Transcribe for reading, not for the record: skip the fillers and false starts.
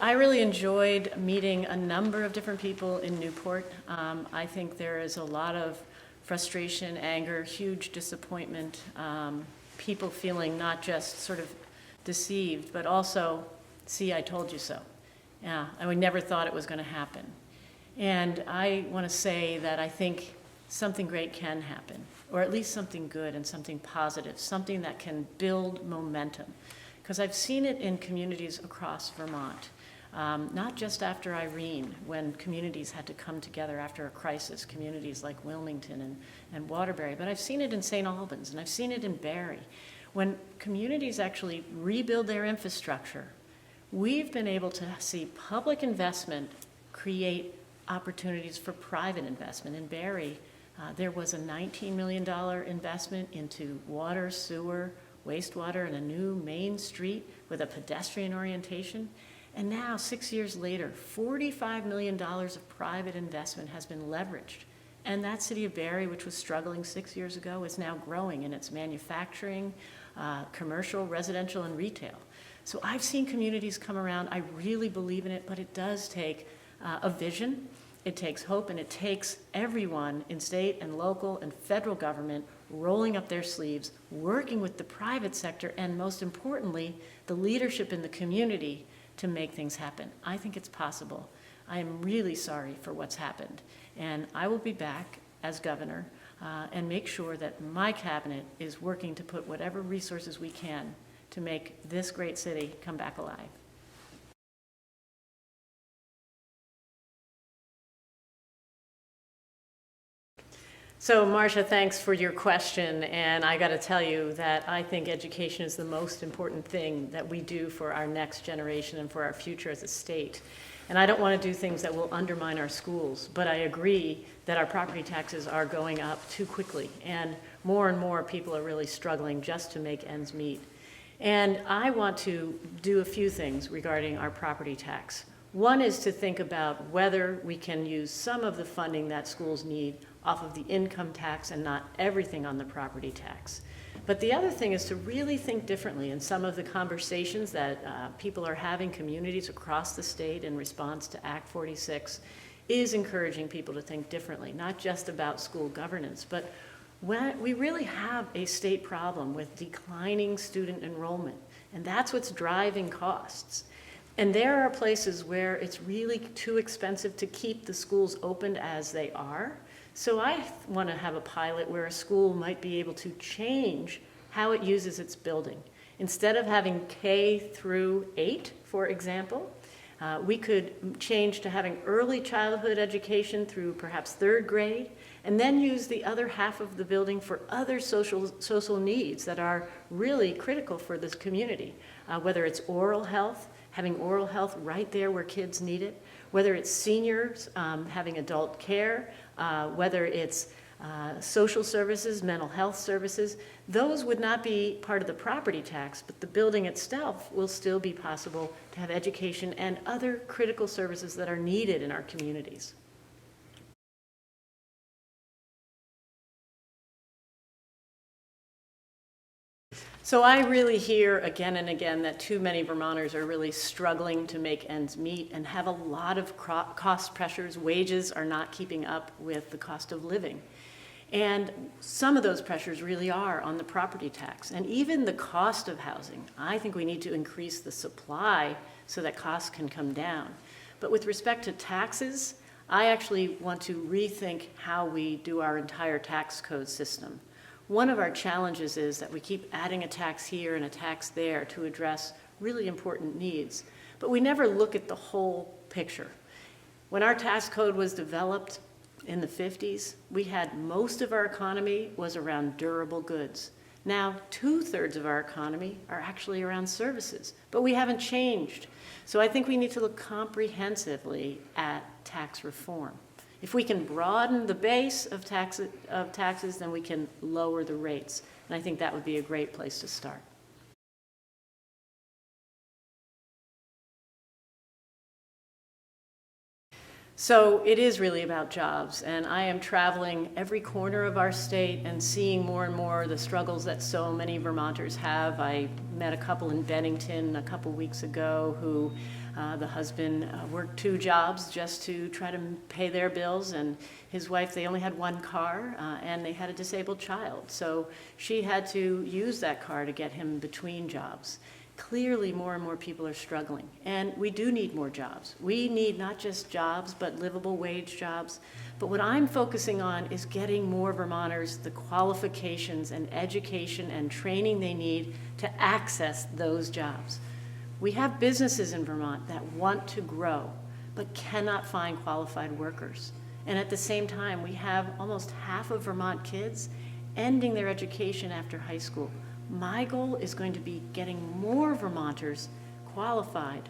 I really enjoyed meeting a number of different people in Newport. I think there is a lot of frustration, anger, huge disappointment, people feeling not just sort of deceived, but also, see, I told you so. Yeah, and we never thought it was going to happen. And I want to say that I think something great can happen, or at least something good and something positive, something that can build momentum. Because I've seen it in communities across Vermont, not just after Irene, when communities had to come together after a crisis, communities like Wilmington and Waterbury, but I've seen it in St. Albans, and I've seen it in Barre. When communities actually rebuild their infrastructure, we've been able to see public investment create opportunities for private investment. In Barre, there was a $19 million investment into water, sewer, wastewater, and a new main street with a pedestrian orientation. And now, 6 years later, $45 million of private investment has been leveraged. And that city of Barre, which was struggling 6 years ago, is now growing in its manufacturing, commercial, residential, and retail. So I've seen communities come around. I really believe in it, but it does take a vision. It takes hope, and it takes everyone in state and local and federal government rolling up their sleeves, working with the private sector, and most importantly, the leadership in the community to make things happen. I think it's possible. I am really sorry for what's happened, and I will be back as governor and make sure that my cabinet is working to put whatever resources we can to make this great city come back alive. So, Marcia, thanks for your question, and I got to tell you that I think education is the most important thing that we do for our next generation and for our future as a state. And I don't want to do things that will undermine our schools, but I agree that our property taxes are going up too quickly, and more people are really struggling just to make ends meet. And I want to do a few things regarding our property tax. One is to think about whether we can use some of the funding that schools need off of the income tax and not everything on the property tax. But the other thing is to really think differently. In some of the conversations that people are having, communities across the state in response to Act 46 is encouraging people to think differently, not just about school governance, but when we really have a state problem with declining student enrollment, and that's what's driving costs. And there are places where it's really too expensive to keep the schools open as they are. So I want to have a pilot where a school might be able to change how it uses its building. Instead of having K through 8, for example, we could change to having early childhood education through perhaps 3rd grade, and then use the other half of the building for other social needs that are really critical for this community, whether it's oral health, having oral health right there where kids need it, whether it's seniors having adult care, whether it's social services, mental health services. Those would not be part of the property tax, but the building itself will still be possible to have education and other critical services that are needed in our communities. So I really hear again and again that too many Vermonters are really struggling to make ends meet and have a lot of cost pressures. Wages are not keeping up with the cost of living. And some of those pressures really are on the property tax. And even the cost of housing, I think we need to increase the supply so that costs can come down. But with respect to taxes, I actually want to rethink how we do our entire tax code system. One of our challenges is that we keep adding a tax here and a tax there to address really important needs, but we never look at the whole picture. When our tax code was developed in the 50s, we had most of our economy was around durable goods. Now, 2/3 of our economy are actually around services, but we haven't changed. So I think we need to look comprehensively at tax reform. If we can broaden the base of taxes, then we can lower the rates. And I think that would be a great place to start. So it is really about jobs, and I am traveling every corner of our state and seeing more and more the struggles that so many Vermonters have. I met a couple in Bennington a couple weeks ago who The husband worked 2 jobs just to try to pay their bills, and his wife, they only had 1 car, and they had a disabled child. So she had to use that car to get him between jobs. Clearly, more and more people are struggling, and we do need more jobs. We need not just jobs, but livable wage jobs. But what I'm focusing on is getting more Vermonters the qualifications and education and training they need to access those jobs. We have businesses in Vermont that want to grow, but cannot find qualified workers. And at the same time, we have almost half of Vermont kids ending their education after high school. My goal is going to be getting more Vermonters qualified